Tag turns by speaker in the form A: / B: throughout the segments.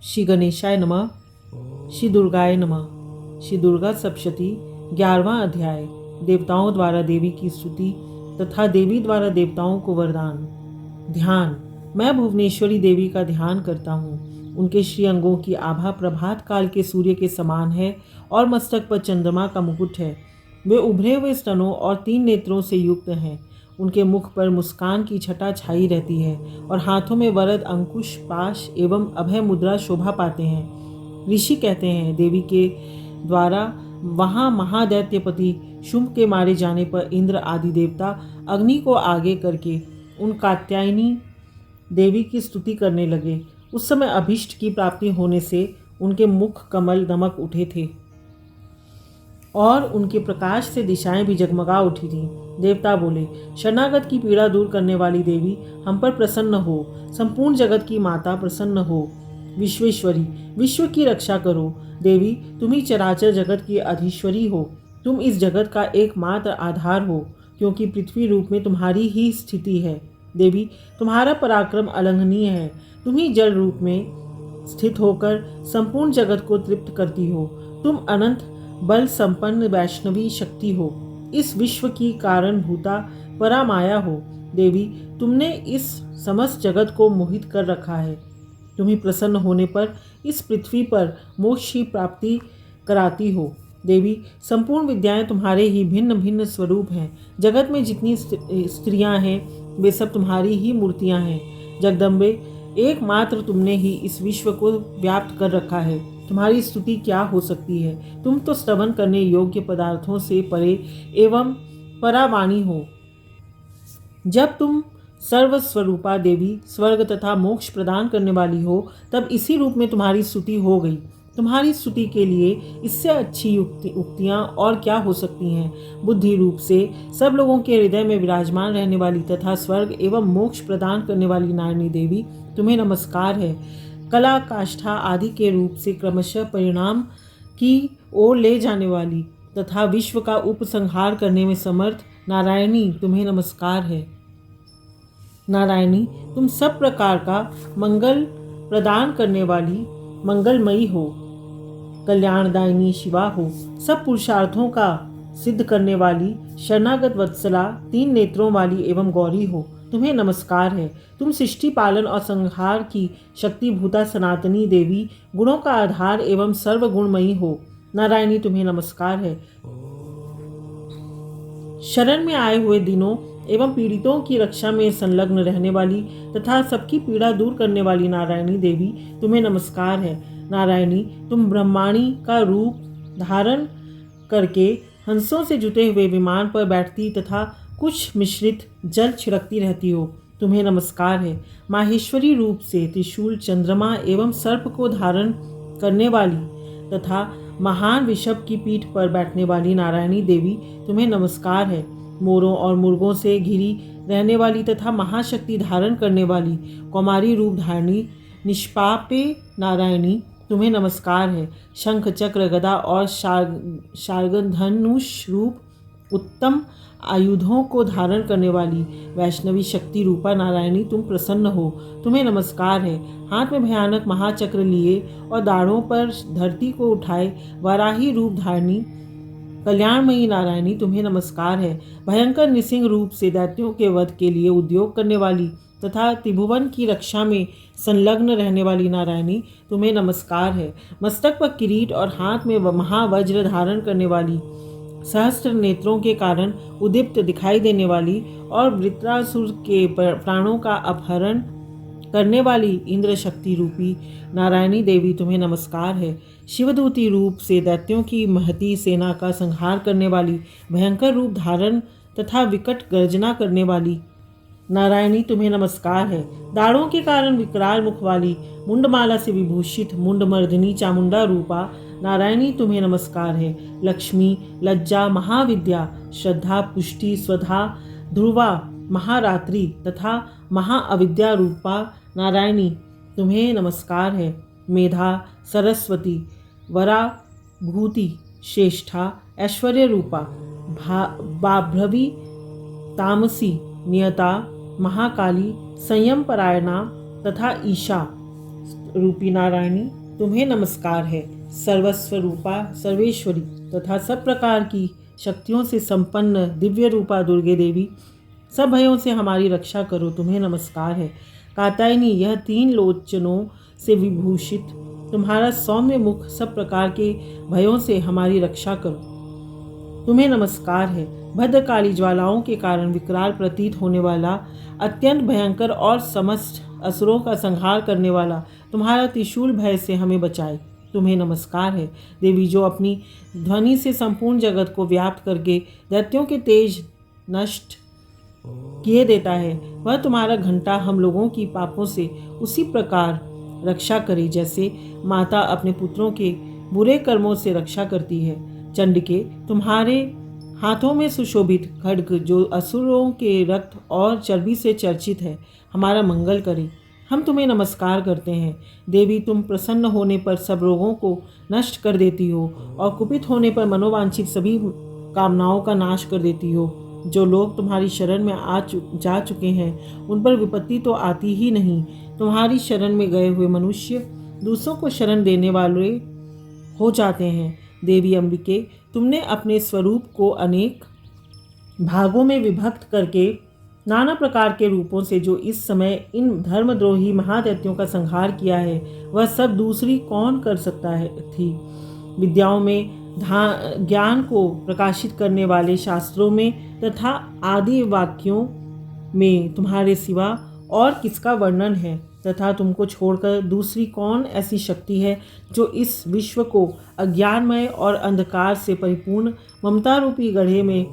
A: श्री गणेशाय नमः। श्री दुर्गाय नमः। श्री दुर्गा सप्तशती 11वां अध्याय। देवताओं द्वारा देवी की स्तुति तथा देवी द्वारा देवताओं को वरदान। ध्यान। मैं भुवनेश्वरी देवी का ध्यान करता हूँ। उनके श्री अंगों की आभा प्रभात काल के सूर्य के समान है और मस्तक पर चंद्रमा का मुकुट है। वे उभरे हुए स्तनों और 3 नेत्रों से युक्त हैं। उनके मुख पर मुस्कान की छटा छाई रहती है और हाथों में वरद अंकुश पाश एवं अभय मुद्रा शोभा पाते हैं। ऋषि कहते हैं देवी के द्वारा वहाँ महादैत्यपति शुंभ के मारे जाने पर इंद्र आदि देवता अग्नि को आगे करके उन कात्यायनी देवी की स्तुति करने लगे। उस समय अभीष्ट की प्राप्ति होने से उनके मुख कमल दमक उठे थे और उनके प्रकाश से दिशाएं भी जगमगा उठी थीं। देवता बोले, शरणागत की पीड़ा दूर करने वाली देवी हम पर प्रसन्न हो। संपूर्ण जगत की माता प्रसन्न हो। विश्वेश्वरी, विश्व की रक्षा करो। देवी, तुम ही चराचर जगत की अधीश्वरी हो। तुम इस जगत का एकमात्र आधार हो, क्योंकि पृथ्वी रूप में तुम्हारी ही स्थिति है। देवी, तुम्हारा पराक्रम अलंघनीय है। तुम ही जल रूप में स्थित होकर संपूर्ण जगत को तृप्त करती हो। तुम अनंत बल संपन्न वैष्णवी शक्ति हो। इस विश्व की कारण भूता परामाया हो। देवी, तुमने इस समस्त जगत को मोहित कर रखा है। तुम्हें प्रसन्न होने पर इस पृथ्वी पर मोक्ष की प्राप्ति कराती हो। देवी, संपूर्ण विद्याएं तुम्हारे ही भिन्न भिन्न स्वरूप हैं। जगत में जितनी स्त्रियां हैं वे सब तुम्हारी ही मूर्तियां हैं। जगदम्बे, एकमात्र तुमने ही इस विश्व को व्याप्त कर रखा है। तुम्हारी स्तुति क्या हो सकती है। तुम तो स्तवन करने योग्य पदार्थों से परे एवं परावाणी हो। जब तुम सर्वस्वरूपा देवी स्वर्ग तथा मोक्ष प्रदान करने वाली हो, तब इसी रूप में तुम्हारी स्तुति हो गई। तुम्हारी स्तुति के लिए इससे अच्छी उक्तियाँ और क्या हो सकती हैं। बुद्धि रूप से सब लोगों के हृदय में विराजमान रहने वाली तथा स्वर्ग एवं मोक्ष प्रदान करने वाली नारायणी देवी, तुम्हें नमस्कार है। कला काष्ठा आदि के रूप से क्रमशः परिणाम की ओर ले जाने वाली तथा विश्व का उपसंहार करने में समर्थ नारायणी, तुम्हें नमस्कार है। नारायणी, तुम सब प्रकार का मंगल प्रदान करने वाली मंगलमयी हो। कल्याणदायिनी शिवा हो। सब पुरुषार्थों का सिद्ध करने वाली शरणागत वत्सला 3 नेत्रों वाली एवं गौरी हो। तुम्हें नमस्कार है। तुम सृष्टि पालन और संहार की शक्तिभूता सनातनी देवी, गुणों का आधार एवं सर्वगुणमयी हो। नारायणी, तुम्हें नमस्कार है। शरण में आए हुए दिनों एवं पीड़ितों की रक्षा में संलग्न रहने वाली तथा सबकी पीड़ा दूर करने वाली नारायणी देवी, तुम्हें नमस्कार है। नारायणी, तुम ब्रह्माणी का रूप धारण करके हंसों से जुटे हुए विमान पर बैठती तथा कुछ मिश्रित जल छिड़कती रहती हो। तुम्हें नमस्कार है। माहेश्वरी रूप से त्रिशूल, चंद्रमा एवं सर्प को धारण करने वाली तथा महान विषभ की पीठ पर बैठने वाली नारायणी देवी, तुम्हें नमस्कार है। मोरों और मुर्गों से घिरी रहने वाली तथा महाशक्ति धारण करने वाली कौमारी रूप धारणी निष्पापे नारायणी, तुम्हें नमस्कार है। शंख चक्र गदा और शार्गधनुष रूप उत्तम आयुधों को धारण करने वाली वैष्णवी शक्ति रूपा नारायणी, तुम प्रसन्न हो। तुम्हें नमस्कार है। हाथ में भयानक महाचक्र लिए और दाढ़ों पर धरती को उठाए वाराही रूप धारणी कल्याणमयी नारायणी, तुम्हें नमस्कार है। भयंकर नृसिंह रूप से दैत्यों के वध के लिए उद्योग करने वाली तथा त्रिभुवन की रक्षा में संलग्न रहने वाली नारायणी, तुम्हें नमस्कार है। मस्तक पर किरीट और हाथ में महावज्र धारण करने वाली, सहस्त्र नेत्रों के कारण उदीप्त दिखाई देने वाली और वृत्रासुर के प्राणों का अपहरण करने वाली इंद्र शक्ति रूपी नारायणी देवी, तुम्हें नमस्कार है। शिवदूती रूप से दैत्यों की महती सेना का संहार करने वाली, भयंकर रूप धारण तथा विकट गर्जना करने वाली नारायणी, तुम्हें नमस्कार है। दाढ़ों के कारण विकराल मुख वाली, मुंडमाला से विभूषित मुंडमर्दिनी चामुंडा रूपा नारायणी, तुम्हें नमस्कार है। लक्ष्मी, लज्जा, महाविद्या, श्रद्धा, पुष्टि, स्वधा, ध्रुवा, महारात्रि तथा महाअविद्या रूपा नारायणी, तुम्हें नमस्कार है। मेधा, सरस्वती, वरा, भूति, श्रेष्ठा, ऐश्वर्य रूपा, बाभ्रवी, तामसी, नियता, महाकाली, संयम परायणा तथा ईशा, रूपी नारायणी, तुम्हें नमस्कार है। सर्वस्व रूपा सर्वेश्वरी तथा सब प्रकार की शक्तियों से संपन्न दिव्य रूपा दुर्गे देवी, सब भयों से हमारी रक्षा करो, तुम्हें नमस्कार है। कात्यायनी, यह 3 लोचनों से विभूषित तुम्हारा सौम्य मुख सब प्रकार के भयों से हमारी रक्षा करो, तुम्हें नमस्कार है। भद्रकाली ज्वालाओं के कारण विकराल प्रतीत होने वाला, अत्यंत भयंकर और समस्त असुरों का संहार करने वाला तुम्हारा त्रिशूल भय से हमें बचाए, तुम्हें नमस्कार है। देवी, जो अपनी ध्वनि से संपूर्ण जगत को व्याप्त करके दैत्यों के तेज नष्ट किए देता है, वह तुम्हारा घंटा हम लोगों की पापों से उसी प्रकार रक्षा करे जैसे माता अपने पुत्रों के बुरे कर्मों से रक्षा करती है। चंडिके, तुम्हारे हाथों में सुशोभित खड्ग जो असुरों के रक्त और चर्बी से चर्चित है, हमारा मंगल करे, हम तुम्हें नमस्कार करते हैं। देवी, तुम प्रसन्न होने पर सब रोगों को नष्ट कर देती हो और कुपित होने पर मनोवांछित सभी कामनाओं का नाश कर देती हो। जो लोग तुम्हारी शरण में जा चुके हैं उन पर विपत्ति तो आती ही नहीं। तुम्हारी शरण में गए हुए मनुष्य दूसरों को शरण देने वाले हो जाते हैं। देवी अंबिके, तुमने अपने स्वरूप को अनेक भागों में विभक्त करके नाना प्रकार के रूपों से जो इस समय इन धर्मद्रोही महादैत्यों का संहार किया है, वह सब दूसरी कौन कर सकता थी। विद्याओं में ज्ञान को प्रकाशित करने वाले शास्त्रों में तथा आदि वाक्यों में तुम्हारे सिवा और किसका वर्णन है, तथा तुमको छोड़कर दूसरी कौन ऐसी शक्ति है जो इस विश्व को अज्ञानमय और अंधकार से परिपूर्ण ममता रूपी गड्ढे में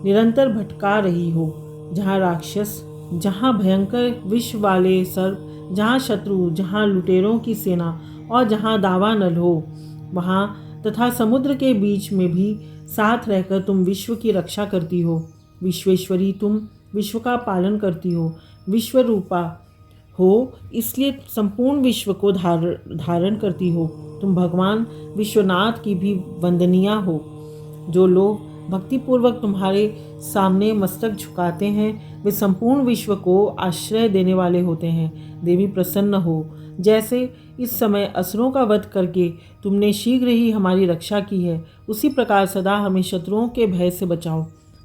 A: निरंतर भटका रही हो। जहाँ राक्षस, जहाँ भयंकर विष वाले सर्प, जहाँ शत्रु, जहाँ लुटेरों की सेना और जहाँ दावानल हो, वहाँ तथा समुद्र के बीच में भी साथ रहकर तुम विश्व की रक्षा करती हो। विश्वेश्वरी, तुम विश्व का पालन करती हो, विश्व रूपा हो, इसलिए संपूर्ण विश्व को धारण करती हो। तुम भगवान विश्वनाथ की भी वंदनीय हो। जो लोग भक्तिपूर्वक तुम्हारे सामने मस्तक झुकाते हैं, वे संपूर्ण विश्व को आश्रय देने वाले होते हैं। देवी, प्रसन्न हो। जैसे इस समय असुरों का वध करके तुमने शीघ्र ही हमारी रक्षा की है, उसी प्रकार सदा हमें शत्रुओं के भय से बचाओ।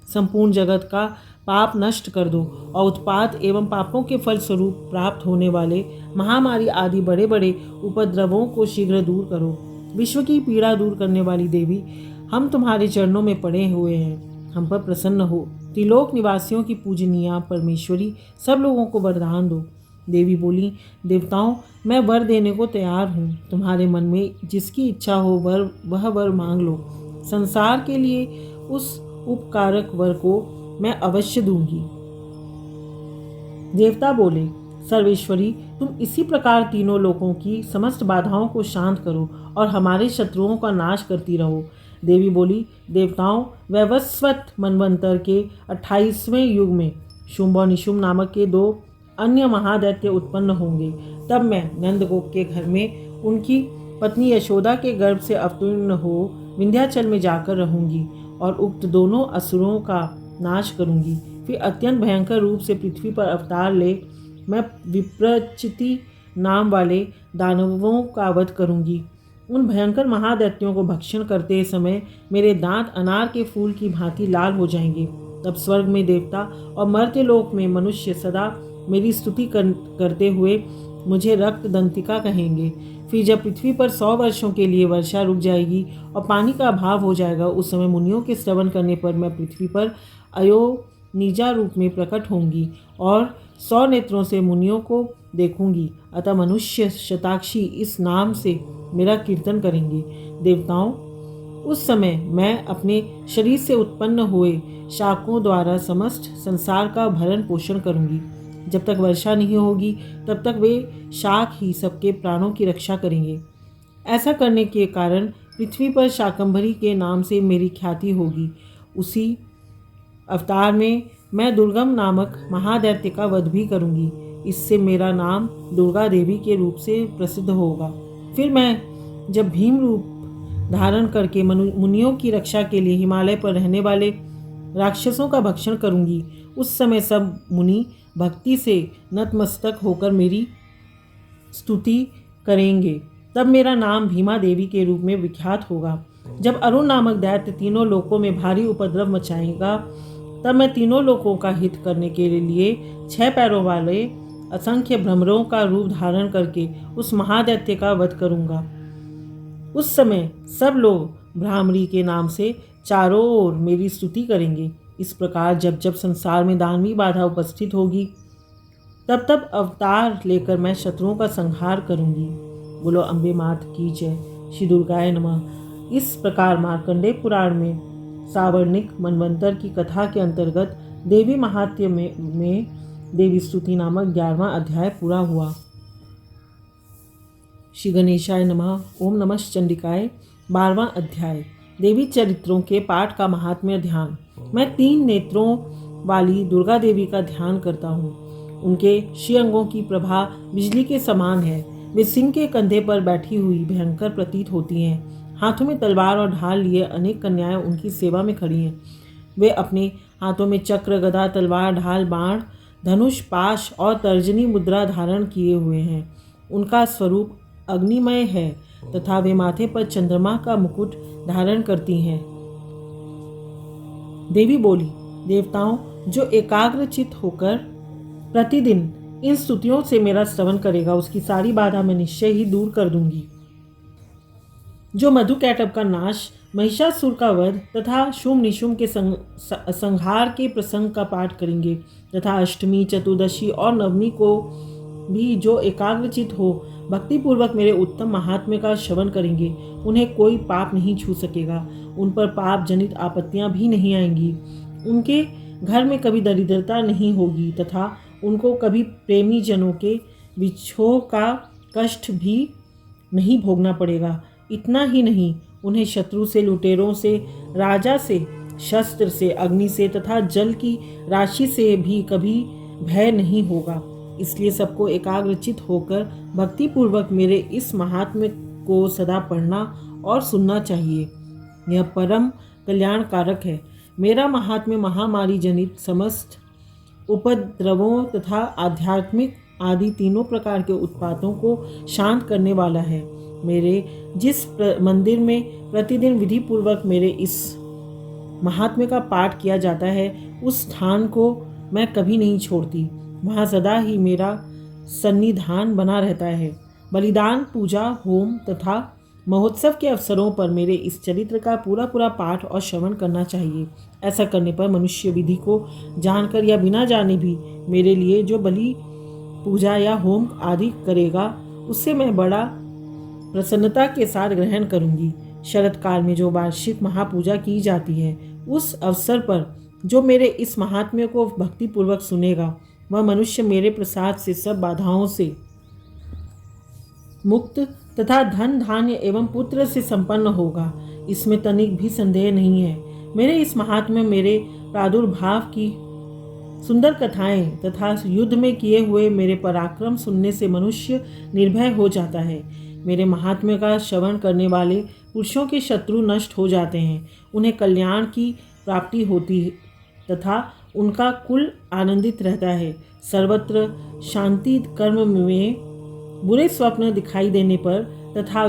A: संपूर्ण जगत का पाप नष्ट कर दो और उत्पात एवं पापों के फल स्वरूप प्राप्त होने वाले महामारी आदि बड़े बड़े उपद्रवों को शीघ्र दूर करो। विश्व की पीड़ा दूर करने वाली देवी, हम तुम्हारे चरणों में पड़े हुए हैं, हम पर प्रसन्न हो। त्रिलोक निवासियों की पूजनीय परमेश्वरी, सब लोगों को वरदान दो। देवी बोली, देवताओं, मैं वर देने को तैयार हूँ। तुम्हारे मन में जिसकी इच्छा हो वह वर मांग लो। संसार के लिए उस उपकारक वर को मैं अवश्य दूंगी। देवता बोले, सर्वेश्वरी, तुम इसी प्रकार तीनों लोकों की समस्त बाधाओं को शांत करो और हमारे शत्रुओं का नाश करती रहो। देवी बोली, देवताओं, वैवस्वत मनवंतर के 28वें युग में शुंभ और निशुंभ नामक के 2 अन्य महादैत्य उत्पन्न होंगे। तब मैं नंदगोप के घर में उनकी पत्नी यशोदा के गर्भ से अवतीर्ण हो विंध्याचल में जाकर रहूंगी और उक्त दोनों असुरों का नाश करूंगी। फिर अत्यंत भयंकर रूप से पृथ्वी पर अवतार ले मैं विप्रचिति नाम वाले दानवों का वध करूंगी। उन भयंकर महादैत्यों को भक्षण करते समय मेरे दांत अनार के फूल की भांति लाल हो जाएंगे। तब स्वर्ग में देवता और मर्त्यलोक में मनुष्य सदा मेरी स्तुति करते हुए मुझे रक्त दंतिका कहेंगे। फिर जब पृथ्वी पर 100 वर्षों के लिए वर्षा रुक जाएगी और पानी का अभाव हो जाएगा, उस समय मुनियों के श्रवण करने पर मैं पृथ्वी पर अयोनिजा रूप में प्रकट होंगी और 100 नेत्रों से मुनियों को देखूंगी। अतः मनुष्य शताक्षी इस नाम से मेरा कीर्तन करेंगे। देवताओं, उस समय मैं अपने शरीर से उत्पन्न हुए शाकों द्वारा समस्त संसार का भरण पोषण करूंगी। जब तक वर्षा नहीं होगी तब तक वे शाक ही सबके प्राणों की रक्षा करेंगे। ऐसा करने के कारण पृथ्वी पर शाकंभरी के नाम से मेरी ख्याति होगी। उसी अवतार में मैं दुर्गम नामक महादैत्य का वध भी करूंगी। इससे मेरा नाम दुर्गा देवी के रूप से प्रसिद्ध होगा। फिर मैं जब भीम रूप धारण करके मुनियों की रक्षा के लिए हिमालय पर रहने वाले राक्षसों का भक्षण करूंगी, उस समय सब मुनि भक्ति से नतमस्तक होकर मेरी स्तुति करेंगे तब मेरा नाम भीमा देवी के रूप में विख्यात होगा। जब अरुण नामक दैत्य तीनों लोकों में भारी उपद्रव मचाएगा तब मैं तीनों लोकों का हित करने के लिए 6 पैरों वाले असंख्य भ्रमरों का रूप धारण करके उस महादैत्य का वध करूंगा। उस समय सब लोग भ्रामरी के नाम से चारों ओर मेरी स्तुति करेंगे। इस प्रकार जब जब संसार में दानवी बाधा उपस्थित होगी तब तब अवतार लेकर मैं शत्रुओं का संहार करूंगी। बोलो अम्बे मात की जय। श्री दुर्गाय नमः। इस प्रकार मार्कंडेय पुराण में सावर्णिक मनवंतर की कथा के अंतर्गत देवी महात्म्य में देवी स्तुति नामक 11वां अध्याय पूरा हुआ। श्री गणेशाय नमः। ओम नमः चंडिकाय। 12वां अध्याय देवी चरित्रों के पाठ का महात्म्य ध्यान। मैं 3 नेत्रों वाली दुर्गा देवी का ध्यान करता हूँ। उनके श्रीअंगों की प्रभा बिजली के समान है। वे सिंह के कंधे पर बैठी हुई भयंकर प्रतीत होती हैं। हाथों में तलवार और ढाल लिए अनेक कन्याएं उनकी सेवा में खड़ी हैं। वे अपने हाथों में चक्र, गदा, तलवार, ढाल, बाण, धनुष, पाश और तर्जनी मुद्रा धारण किए हुए हैं। उनका स्वरूप अग्निमय है तथा वे माथे पर चंद्रमा का मुकुट धारण करती हैं। देवी बोली, देवताओं, जो एकाग्रचित होकर प्रतिदिन इन स्तुतियों से मेरा श्रवण करेगा उसकी सारी बाधा मैं निश्चय ही दूर कर दूंगी। जो मधुकैटभ का नाश, महिषासुर का वध तथा शुंभ निशुंभ के संहार के प्रसंग का पाठ करेंगे तथा अष्टमी, चतुर्दशी और नवमी को भी जो एकाग्रचित हो भक्तिपूर्वक मेरे उत्तम महात्म्य का श्रवण करेंगे उन्हें कोई पाप नहीं छू सकेगा। उन पर पाप जनित आपत्तियां भी नहीं आएंगी। उनके घर में कभी दरिद्रता नहीं होगी तथा उनको कभी प्रेमी जनों के विछोह का कष्ट भी नहीं भोगना पड़ेगा। इतना ही नहीं, उन्हें शत्रु से, लुटेरों से, राजा से, शस्त्र से, अग्नि से तथा जल की राशि से भी कभी भय नहीं होगा। इसलिए सबको एकाग्रचित होकर भक्तिपूर्वक मेरे इस महात्म्य को सदा पढ़ना और सुनना चाहिए। यह परम कल्याणकारक है। मेरा महात्म्य महामारी जनित समस्त उपद्रवों तथा आध्यात्मिक आदि तीनों प्रकार के उत्पातों को शांत करने वाला है। मेरे जिस मंदिर में प्रतिदिन विधि पूर्वक मेरे इस महात्म्य का पाठ किया जाता है उस स्थान को मैं कभी नहीं छोड़ती। वहाँ सदा ही मेरा सन्निधान बना रहता है। बलिदान, पूजा, होम तथा महोत्सव के अवसरों पर मेरे इस चरित्र का पूरा पाठ और श्रवण करना चाहिए। ऐसा करने पर मनुष्य विधि को जानकर या बिना जाने भी मेरे लिए जो बलि, पूजा या होम आदि करेगा उससे मैं बड़ा प्रसन्नता के साथ ग्रहण करूंगी। शरद काल में जो वार्षिक महापूजा की जाती है उस अवसर पर जो मेरे इस महात्म्य को भक्तिपूर्वक सुनेगा वह मनुष्य मेरे प्रसाद से सब बाधाओं से मुक्त तथा धन, धान्य एवं पुत्र से संपन्न होगा। इसमें तनिक भी संदेह नहीं है। मेरे इस महात्म्य मेरे प्रादुर्भाव की सुंदर कथाएं तथा युद्ध में किए हुए मेरे पराक्रम सुनने से मनुष्य निर्भय हो जाता है। मेरे महात्म्य का श्रवण करने वाले पुरुषों के शत्रु नष्ट हो जाते हैं। उन्हें कल्याण की प्राप्ति होती है तथा उनका कुल आनंदित रहता है। सर्वत्र शांति कर्म में बुरे स्वप्न दिखाई देने पर तथा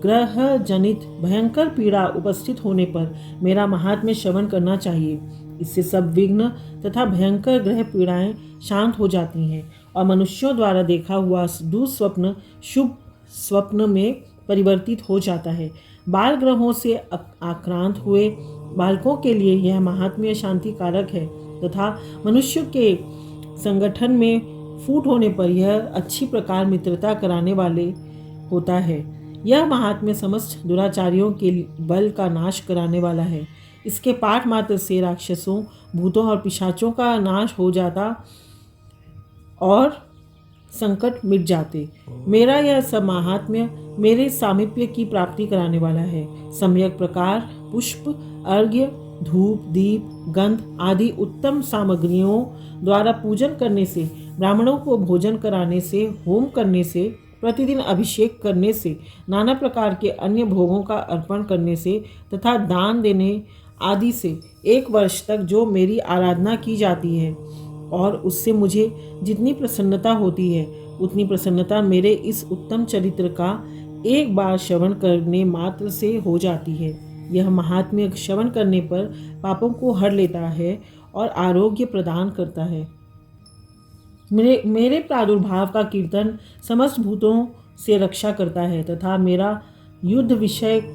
A: ग्रह जनित भयंकर पीड़ा उपस्थित होने पर मेरा महात्म्य श्रवण करना चाहिए। इससे सब विघ्न तथा भयंकर ग्रह पीड़ाएं शांत हो जाती हैं और मनुष्यों द्वारा देखा हुआ दुस्वप्न शुभ स्वप्न में परिवर्तित हो जाता है। बाल ग्रहों से आक्रांत हुए बालकों के लिए यह महात्म्य शांति कारक है तथा मनुष्य के संगठन में फूट होने पर यह अच्छी प्रकार मित्रता कराने वाले होता है। यह महात्म्य समस्त दुराचारियों के बल का नाश कराने वाला है। इसके पाठ मात्र से राक्षसों, भूतों और पिशाचों का नाश हो जाता और संकट मिट जाते। मेरा यह सब महात्म्य मेरे सामीप्य की प्राप्ति कराने वाला है। सम्यक प्रकार पुष्प, अर्घ्य, धूप, दीप, गंध आदि उत्तम सामग्रियों द्वारा पूजन करने से, ब्राह्मणों को भोजन कराने से, होम करने से, प्रतिदिन अभिषेक करने से, नाना प्रकार के अन्य भोगों का अर्पण करने से तथा दान देने आदि से 1 वर्ष तक जो मेरी आराधना की जाती है और उससे मुझे जितनी प्रसन्नता होती है उतनी प्रसन्नता मेरे इस उत्तम चरित्र का एक बार श्रवण करने मात्र से हो जाती है। यह महात्म्य श्रवण करने पर पापों को हर लेता है और आरोग्य प्रदान करता है। मेरे प्रादुर्भाव का कीर्तन समस्त भूतों से रक्षा करता है तथा मेरा युद्ध विषयक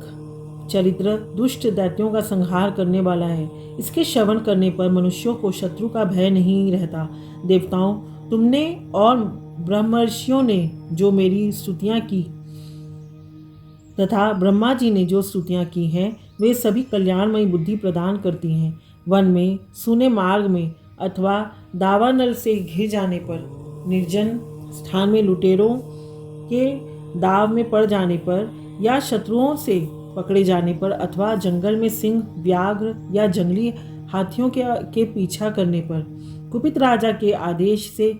A: चरित्र दुष्ट दैत्यों का संहार करने वाला है। इसके श्रवण करने पर मनुष्यों को शत्रु का भय नहीं रहता। देवताओं, तुमने और ब्रह्मर्षियों ने जो मेरी स्तुतियां की तथा ब्रह्मा जी ने जो स्तुतियां की हैं वे सभी कल्याणमयी बुद्धि प्रदान करती हैं। वन में, सूने मार्ग में अथवा दावानल से घिर जाने पर, निर्जन स्थान में लुटेरों के दाव में पड़ जाने पर या शत्रुओं से पकड़े जाने पर अथवा जंगल में सिंह, व्याघ्र या जंगली हाथियों के पीछा करने पर, कुपित राजा के आदेश से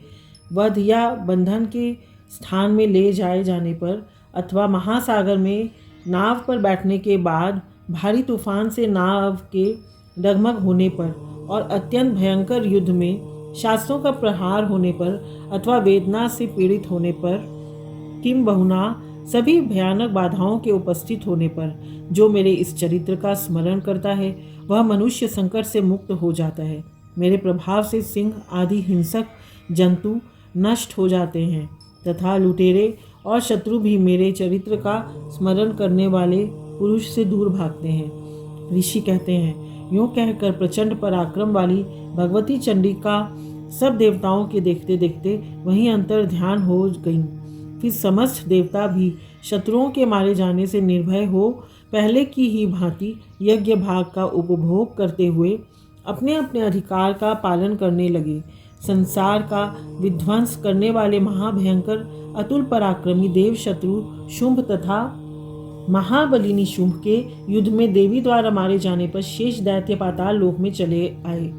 A: वध या बंधन के स्थान में ले जाए जाने पर अथवा महासागर में नाव पर बैठने के बाद भारी तूफान से नाव के डगमग होने पर और अत्यंत भयंकर युद्ध में शास्त्रों का प्रहार होने पर अथवा वेदना से पीड़ित होने पर, किम बहुना सभी भयानक बाधाओं के उपस्थित होने पर जो मेरे इस चरित्र का स्मरण करता है वह मनुष्य संकट से मुक्त हो जाता है। मेरे प्रभाव से सिंह आदि हिंसक जंतु नष्ट हो जाते हैं तथा लुटेरे और शत्रु भी मेरे चरित्र का स्मरण करने वाले पुरुष से दूर भागते हैं। ऋषि कहते हैं, यूँ कहकर प्रचंड पराक्रम वाली भगवती चंडिका सब देवताओं के देखते देखते वहीं अंतर ध्यान हो गईं। फिर समस्त देवता भी शत्रुओं के मारे जाने से निर्भय हो पहले की ही भांति यज्ञ भाग का उपभोग करते हुए अपने अपने अधिकार का पालन करने लगे। संसार का विध्वंस करने वाले महाभयंकर अतुल पराक्रमी देव शत्रु शुंभ तथा महाबलिनी शुंभ के युद्ध में देवी द्वारा मारे जाने पर शेष दैत्य पाताल लोक में चले आए।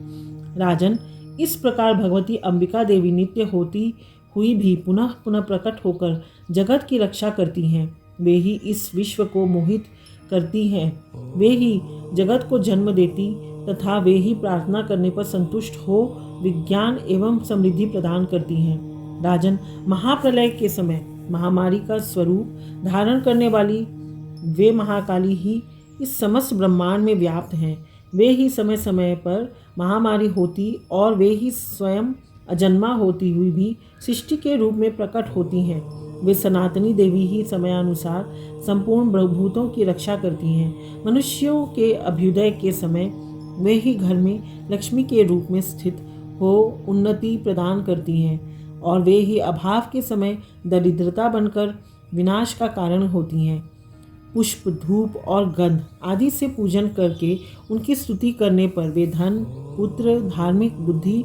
A: राजन, इस प्रकार भगवती अंबिका देवी नित्य होती हुई भी पुनः पुनः प्रकट होकर जगत की रक्षा करती हैं। वे ही इस विश्व को मोहित करती हैं, वे ही जगत को जन्म देती तथा वे ही प्रार्थना करने पर संतुष्ट हो विज्ञान एवं समृद्धि प्रदान करती हैं। राजन, महाप्रलय के समय महामारी का स्वरूप धारण करने वाली वे महाकाली ही इस समस्त ब्रह्मांड में व्याप्त हैं। वे ही समय समय पर महामारी होती और वे ही स्वयं अजन्मा होती हुई भी सृष्टि के रूप में प्रकट होती हैं। वे सनातनी देवी ही समयानुसार संपूर्ण भूतों की रक्षा करती हैं। मनुष्यों के अभ्युदय के समय वे ही घर में लक्ष्मी के रूप में स्थित हो उन्नति प्रदान करती हैं और वे ही अभाव के समय दरिद्रता बनकर विनाश का कारण होती हैं। पुष्प, धूप और गंध आदि से पूजन करके उनकी स्तुति करने पर वे धन, पुत्र, धार्मिक बुद्धि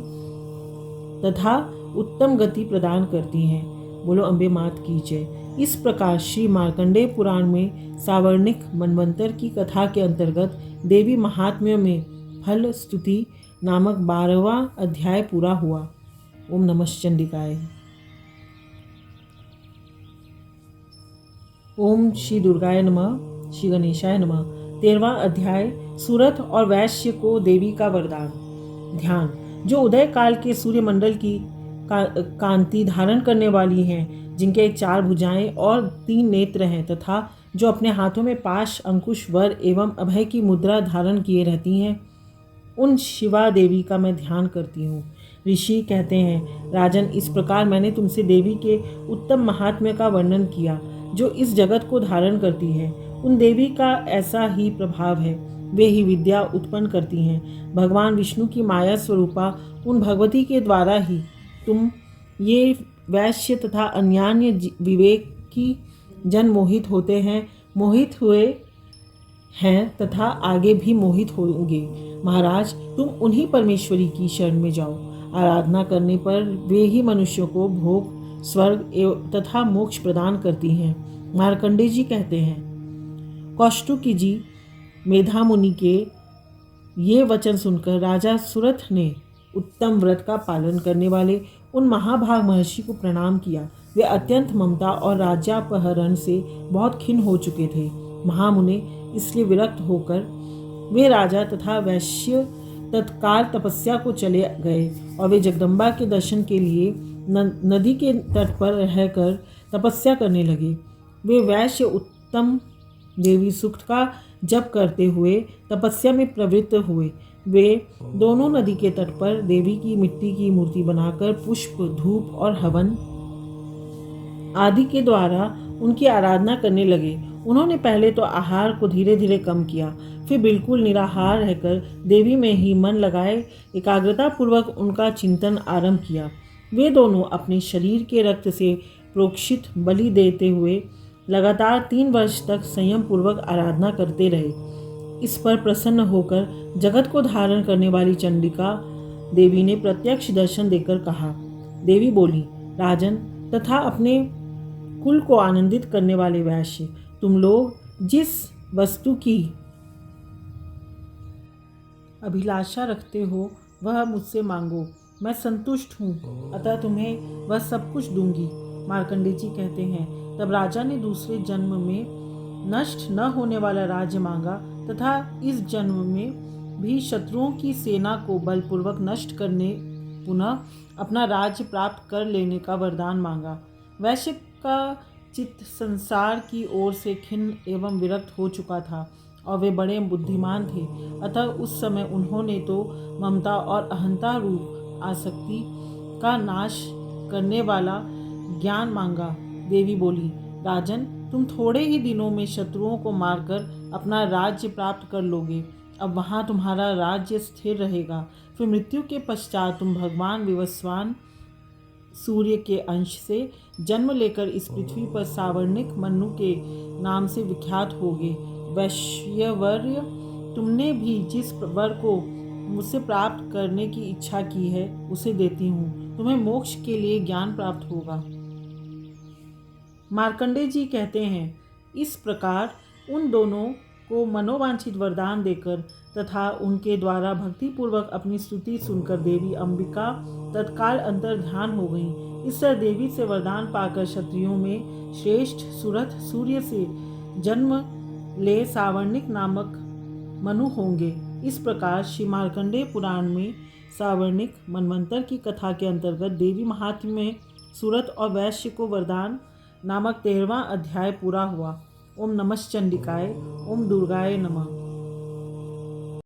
A: तथा उत्तम गति प्रदान करती हैं। बोलो अम्बे मात की जय। इस प्रकार श्री मार्कंडेय पुराण में सावर्णिक मनवंतर की कथा के अंतर्गत देवी महात्म्य में फल स्तुति नामक 12वां अध्याय पूरा हुआ। ओम नमः चंडिकाय। ओम श्री दुर्गाय नमः, श्री गणेशाय नमः। 13वां अध्याय सूरत और वैश्य को देवी का वरदान। ध्यान। जो उदय काल के सूर्यमंडल की कांति धारण करने वाली हैं, जिनके 4 भुजाएं और 3 नेत्र हैं तथा जो अपने हाथों में पाश, अंकुश, वर एवं अभय की मुद्रा धारण किए रहती हैं, उन शिवा देवी का मैं ध्यान करती हूँ। ऋषि कहते हैं, राजन, इस प्रकार मैंने तुमसे देवी के उत्तम महात्म्य का वर्णन किया जो इस जगत को धारण करती है। उन देवी का ऐसा ही प्रभाव है, वे ही विद्या उत्पन्न करती हैं। भगवान विष्णु की माया स्वरूपा उन भगवती के द्वारा ही तुम ये वैश्य तथा अन्यान्य विवेकी जन मोहित होते हैं, मोहित हुए हैं तथा आगे भी मोहित होंगे। महाराज, तुम उन्हीं परमेश्वरी की शरण में जाओ। आराधना करने पर वे ही मनुष्यों को भोग, स्वर्ग तथा मोक्ष प्रदान करती हैं। मार्कंडेय जी कहते हैं, कौष्टुकी जी मेधा मुनि के ये वचन सुनकर राजा सुरथ ने उत्तम व्रत का पालन करने वाले उन महाभाग महर्षि को प्रणाम किया। वे अत्यंत ममता और राज्यापहरण से बहुत खिन्न हो चुके थे। महामुने इसलिए विरक्त होकर वे राजा तथा वैश्य तत्काल तपस्या को चले गए और वे जगदम्बा के दर्शन के लिए नदी के तट पर रहकर तपस्या करने लगे। वे वैश्य उत्तम देवी सूक्त का जप करते हुए तपस्या में प्रवृत्त हुए। वे दोनों नदी के तट पर देवी की मिट्टी की मूर्ति बनाकर पुष्प, धूप और हवन आदि के द्वारा उनकी आराधना करने लगे। उन्होंने पहले तो आहार को धीरे धीरे कम किया, फिर बिल्कुल निराहार रहकर देवी में ही मन लगाए एकाग्रता पूर्वक उनका चिंतन आरंभ किया। वे दोनों अपने शरीर के रक्त से प्रोक्षित बलि देते हुए लगातार 3 वर्ष तक संयम पूर्वक आराधना करते रहे। इस पर प्रसन्न होकर जगत को धारण करने वाली चंडिका देवी ने प्रत्यक्ष दर्शन देकर कहा। देवी बोली, राजन तथा अपने कुल को आनंदित करने वाले वैश्य, तुम लोग जिस वस्तु की अभिलाषा रखते हो वह मुझसे मांगो, मैं संतुष्ट हूँ, अतः तुम्हें वह सब कुछ दूंगी। मार्कंडेय जी कहते हैं, तब राजा ने दूसरे जन्म में नष्ट न होने वाला राज्य मांगा तथा इस जन्म में भी शत्रुओं की सेना को बलपूर्वक नष्ट करने पुनः अपना राज्य प्राप्त कर लेने का वरदान मांगा। वैश्य का चित्त संसार की ओर से खिन्न एवं विरक्त हो चुका था और वे बड़े बुद्धिमान थे, अतः उस समय उन्होंने तो ममता और अहंता रूप आसक्ति का नाश करने वाला ज्ञान मांगा। देवी बोली, राजन तुम थोड़े ही दिनों में शत्रुओं को मारकर अपना राज्य प्राप्त कर लोगे। अब वहाँ तुम्हारा राज्य स्थिर रहेगा। फिर मृत्यु के पश्चात तुम भगवान विवस्वान सूर्य के अंश से जन्म लेकर इस पृथ्वी पर सावर्णिक मनु के नाम से विख्यात होगे। वैश्यवर्य, तुमने भी जिस वर को मुझसे प्राप्त करने की इच्छा की है उसे देती हूँ। तुम्हें मोक्ष के लिए ज्ञान प्राप्त होगा। मार्कंडेय जी कहते हैं, इस प्रकार उन दोनों को मनोवांछित वरदान देकर तथा उनके द्वारा भक्तिपूर्वक अपनी स्तुति सुनकर देवी अंबिका तत्काल अंतर ध्यान हो गई। इस तरह देवी से वरदान पाकर क्षत्रियों में श्रेष्ठ सुरथ सूर्य से जन्म ले सावर्णिक नामक मनु होंगे। इस प्रकार श्री मार्कंडेय पुराण में सावर्णिक मनवंतर की कथा के अंतर्गत देवी महात्म्य में सुरथ और वैश्य को वरदान नामक 13वां अध्याय पूरा हुआ। ओम नमः चंडिकाय, ओम दुर्गाय नमः।